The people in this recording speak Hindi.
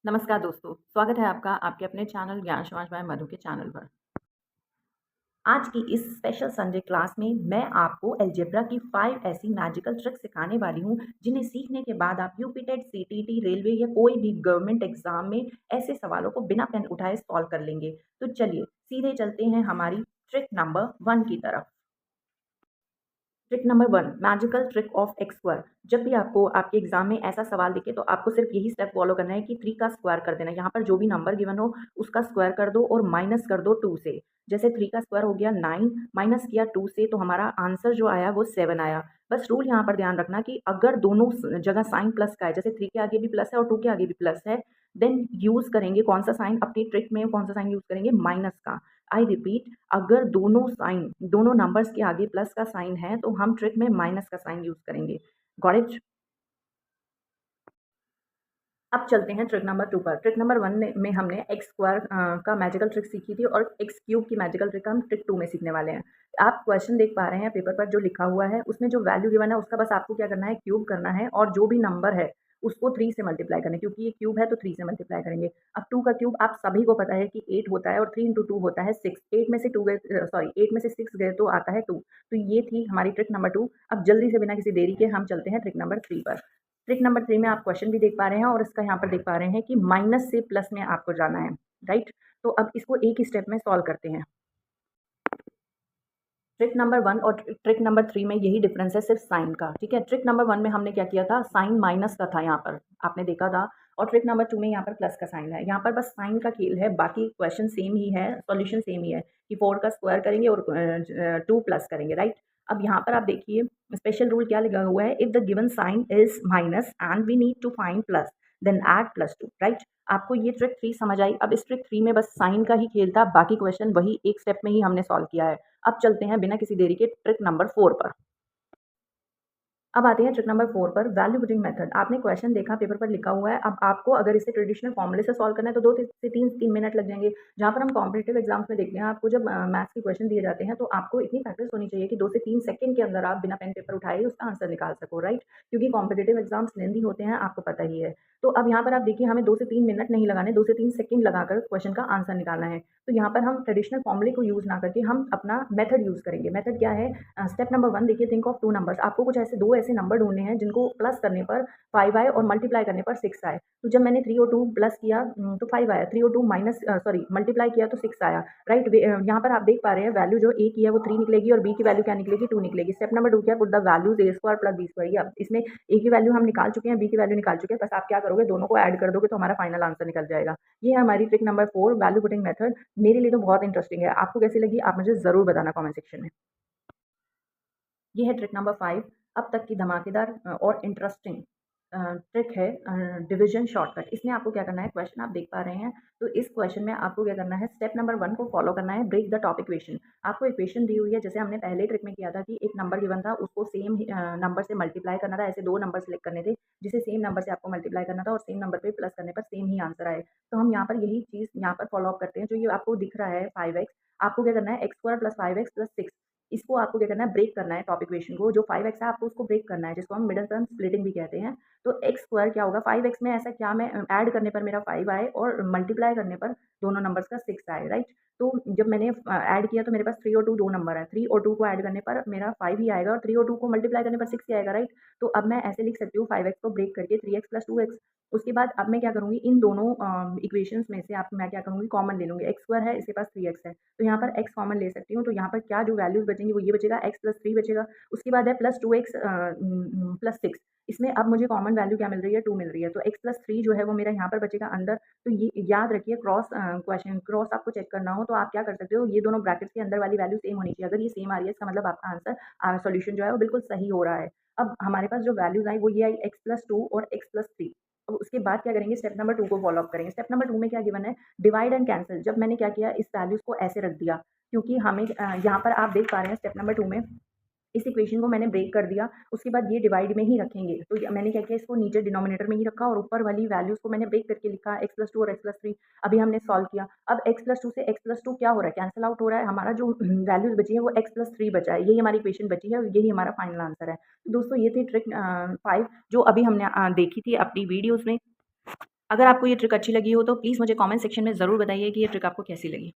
नमस्कार दोस्तों, स्वागत है आपका आपके अपने चैनल ज्ञान समाज बाय मधु के चैनल पर। आज की इस स्पेशल संडे क्लास में मैं आपको अलजेब्रा की 5 ऐसी मैजिकल ट्रिक सिखाने वाली हूँ, जिन्हें सीखने के बाद आप यूपी टेट, सीटीटी, रेलवे या कोई भी गवर्नमेंट एग्जाम में ऐसे सवालों को बिना पेन उठाए सॉल्व कर लेंगे। तो चलिए सीधे चलते हैं हमारी ट्रिक नंबर 1 की तरफ। Trick number 1 magical trick of x square. जब भी आपको आपके एग्जाम में ऐसा सवाल दिखे तो आपको सिर्फ यही स्टेप फॉलो करना है कि 3 का स्क्वायर कर देना है। यहाँ पर जो भी नंबर गिवन हो उसका स्क्वायर कर दो और माइनस कर दो 2 से। जैसे 3 का स्क्वायर हो गया 9, माइनस किया 2 से तो हमारा आंसर जो आया वो 7 आया। बस रूल यहाँ पर ध्यान रखना कि अगर दोनों जगह साइन प्लस का है, जैसे 3 के आगे भी प्लस है और 2 के आगे भी प्लस है, देन यूज़ करेंगे कौन सा साइन अपनी ट्रिक में, कौन सा साइन यूज़ करेंगे, माइनस का। आई रिपीट, अगर दोनों नंबर्स के आगे प्लस का साइन है तो हम ट्रिक में माइनस का साइन यूज़ करेंगे। Got it? अब चलते हैं ट्रिक नंबर 2 पर। ट्रिक नंबर 1 में हमने एक्स स्क्वायर का मैजिकल ट्रिक सीखी थी और एक्स क्यूब की मैजिकल ट्रिक हम ट्रिक 2 में सीखने वाले हैं। आप क्वेश्चन देख पा रहे हैं पेपर पर जो लिखा हुआ है, उसमें जो वैल्यू गिवन है उसका बस आपको क्या करना है, क्यूब करना है और जो भी नंबर है उसको 3 से मल्टीप्लाई करना है, क्योंकि ये क्यूब है तो 3 से मल्टीप्लाई करेंगे। अब 2 का क्यूब आप सभी को पता है कि 8 होता है और 3 इंटू 2 होता है 6। 8 में से 2 गए, सॉरी 8 में से 6 गए तो आता है 2। तो ये थी हमारी ट्रिक नंबर 2। अब जल्दी से बिना किसी देरी के हम चलते हैं ट्रिक नंबर 3 पर। ट्रिक नंबर 3 में आप क्वेश्चन भी देख पा रहे हैं और इसका यहाँ पर देख पा रहे हैं कि माइनस से प्लस में आपको जाना है, राइट? तो अब इसको एक ही स्टेप में सॉल्व करते हैं। ट्रिक नंबर 1 और ट्रिक नंबर 3 में यही डिफरेंस है, सिर्फ साइन का, ठीक है? ट्रिक नंबर 1 में हमने क्या किया था, साइन माइनस का था यहाँ पर, आपने देखा था। और ट्रिक नंबर 2 में यहाँ पर प्लस का साइन है। यहाँ पर बस साइन का खेल है, बाकी क्वेश्चन सेम ही है, सॉल्यूशन सेम ही है कि 4 का स्क्वायर करेंगे और 2 प्लस करेंगे, राइट? अब यहाँ पर आप देखिए स्पेशल रूल क्या लगा हुआ है, if the given sign is minus and we need to find plus then add +2, right? आपको ये ट्रिक 3 समझ आई। अब इस ट्रिक 3 में बस साइन का ही खेल था, बाकी क्वेश्चन वही एक स्टेप में ही हमने सॉल्व किया है। अब चलते हैं बिना किसी देरी के ट्रिक नंबर 4 पर। अब आते हैं ट्रिक नंबर 4 पर, वैल्यू पुटिंग मेथड। आपने क्वेश्चन देखा, पेपर पर लिखा हुआ है। अब आपको अगर इसे ट्रेडिशनल फॉर्मूले से सॉल्व करना है तो 2 से 3 मिनट लग जाएँगे। जहाँ पर हम कॉम्पिटिटिव एग्जाम्स में देखते हैं, आपको जब मैथ्स के क्वेश्चन दिए जाते हैं तो आपको इतनी प्रैक्टिस होनी चाहिए कि 2 से 3 सेकंड के अंदर आप बिना पेन पेपर उठाए उसका आंसर निकाल सको, राइट? क्योंकि कॉम्पिटिटिव एग्जाम्स लेंथी होते हैं, आपको पता ही है। तो अब यहाँ पर आप देखिए, हमें 2 से 3 मिनट नहीं लगाने, 2 से 3 सेकंड लगाकर क्वेश्चन का आंसर निकालना है। तो यहाँ पर हम ट्रेडिशनल फॉर्मूले को यूज़ ना करके हम अपना मेथड यूज़ करेंगे। मेथड क्या है? स्टेप नंबर 1 देखिए, थिंक ऑफ 2 नंबर्स। आपको कुछ ऐसे 2 ऐसे नंबर ढूँढने हैं जिनको प्लस करने पर 5 आए और मल्टीप्लाई करने पर 6 आए। तो जब मैंने 3 और 2 प्लस किया तो 5 आया, 3 और 2 सॉरी मल्टीप्लाई किया तो 6 आया, राइट? यहाँ पर आप देख पा रहे हैं वैल्यू जो ए की है वो 3 निकलेगी और बी की वैल्यू क्या निकलेगी, 2 निकलेगी। स्टेप नंबर 2 क्या है? Put the values a square plus b square. ये अब इसमें ए की वैल्यू हम निकाल चुके हैं, बी की वैल्यू निकाल चुके हैं, बस आप क्या करोगे, दोनों को ऐड कर दोगे तो हमारा फाइनल आंसर निकल जाएगा। ये है हमारी trick number 4, value putting method. मेरे लिए तो बहुत इंटरेस्टिंग है। आपको कैसी लगी आप मुझे ज़रूर बताना कमेंट सेक्शन में। ये है ट्रिक नंबर 5। अब तक की धमाकेदार और इंटरेस्टिंग ट्रिक है डिवीजन शॉर्टकट। इसमें आपको क्या करना है, क्वेश्चन आप देख पा रहे हैं, तो इस क्वेश्चन में आपको क्या करना है, स्टेप नंबर 1 को फॉलो करना है, ब्रेक द टॉप इक्वेशन। आपको इक्वेशन दी हुई है, जैसे हमने पहले ट्रिक में किया था कि एक नंबर गिवन था, उसको सेम नंबर से मल्टीप्लाई करना था। ऐसे 2 नंबर सेलेक्ट करने थे जिसे सेम नंबर से आपको मल्टीप्लाई करना था और सेम नंबर पे प्लस करने पर सेम ही आंसर आए। तो हम यहाँ पर यही चीज़ यहाँ पर फॉलो अप करते हैं। जो ये आपको दिख रहा है 5x, आपको क्या करना है, x square plus 5x plus 6, इसको आपको क्या करना है, ब्रेक करना है टॉप इक्वेशन को। जो 5x है आपको उसको ब्रेक करना है, जिसको हम मिडल टर्म स्प्लिटिंग भी कहते हैं। तो एक्स स्क्वायर क्या होगा, 5x में ऐसा क्या, मैं ऐड करने पर मेरा 5 आए और मल्टीप्लाई करने पर दोनों नंबर्स का 6 आए, राइट? तो जब मैंने ऐड किया तो मेरे पास 3 और 2 दो नंबर है, 3 और 2 को ऐड करने पर मेरा 5 ही आएगा और 3 और 2 को मल्टीप्लाई करने पर 6 ही आएगा, राइट? तो अब मैं ऐसे लिख सकती हूँ 5x को ब्रेक करके 3x प्लस 2x। उसके बाद अब मैं क्या करूँगी, इन दोनों इक्वेशंस में से आप मैं क्या करूँगी, कॉमन ले लूँगी। एक्स स्क्वायर है, इसके पास 3x है, तो यहाँ पर x कॉमन ले सकती हूँ। तो यहाँ पर क्या जो वैल्यूज़ बचेंगी वो ये बचेगा, x प्लस 3 बचेगा। उसके बाद है प्लस 2x प्लस 6। इसमें अब मुझे कॉमन वैल्यू क्या मिल रही है, 2 मिल रही है। तो x प्लस 3 जो है वो मेरा यहाँ पर बचेगा अंदर। तो ये याद रखिए, क्रॉस आपको चेक करना हो तो आप क्या कर सकते हो, ये दोनों ब्रैकेट्स के अंदर वाली वैल्यू सेम होनी चाहिए। अगर ये सेम आ रही है इसका मतलब आपका आंसर सॉल्यूशन जो है वो बिल्कुल सही हो रहा है। अब हमारे पास जो वैल्यूज़ आई वो ये आई, x प्लस 2 और x प्लस 3। अब उसके बाद क्या करेंगे, स्टेप नंबर 2 को फॉलो अप करेंगे। स्टेप नंबर 2 में क्या गिवन है, डिवाइड एंड कैंसल। जब मैंने क्या किया, इस वैल्यूज़ को ऐसे रख दिया, क्योंकि हमें यहाँ पर आप देख पा रहे हैं स्टेप नंबर 2 में इस इक्वेशन को मैंने ब्रेक कर दिया। उसके बाद ये डिवाइड में ही रखेंगे, तो मैंने क्या किया, इसको नीचे डिनोमिनेटर में ही रखा और ऊपर वाली वैल्यूज़ को मैंने ब्रेक करके लिखा, x प्लस 2 और x प्लस 3। अभी हमने सॉल्व किया। अब x प्लस 2 से x प्लस 2 क्या हो रहा है, कैंसल आउट हो रहा है। हमारा जो वैल्यूज़ बची है वो x प्लस 3 बचा है। यही हमारी इक्वेशन बची है और यही हमारा फाइनल आंसर है। तो दोस्तों ये थी ट्रिक 5 जो अभी हमने देखी थी अपनी वीडियोज़ में। अगर आपको ये ट्रिक अच्छी लगी हो तो प्लीज़ मुझे कमेंट सेक्शन में ज़रूर बताइए कि ये ट्रिक आपको कैसी लगी।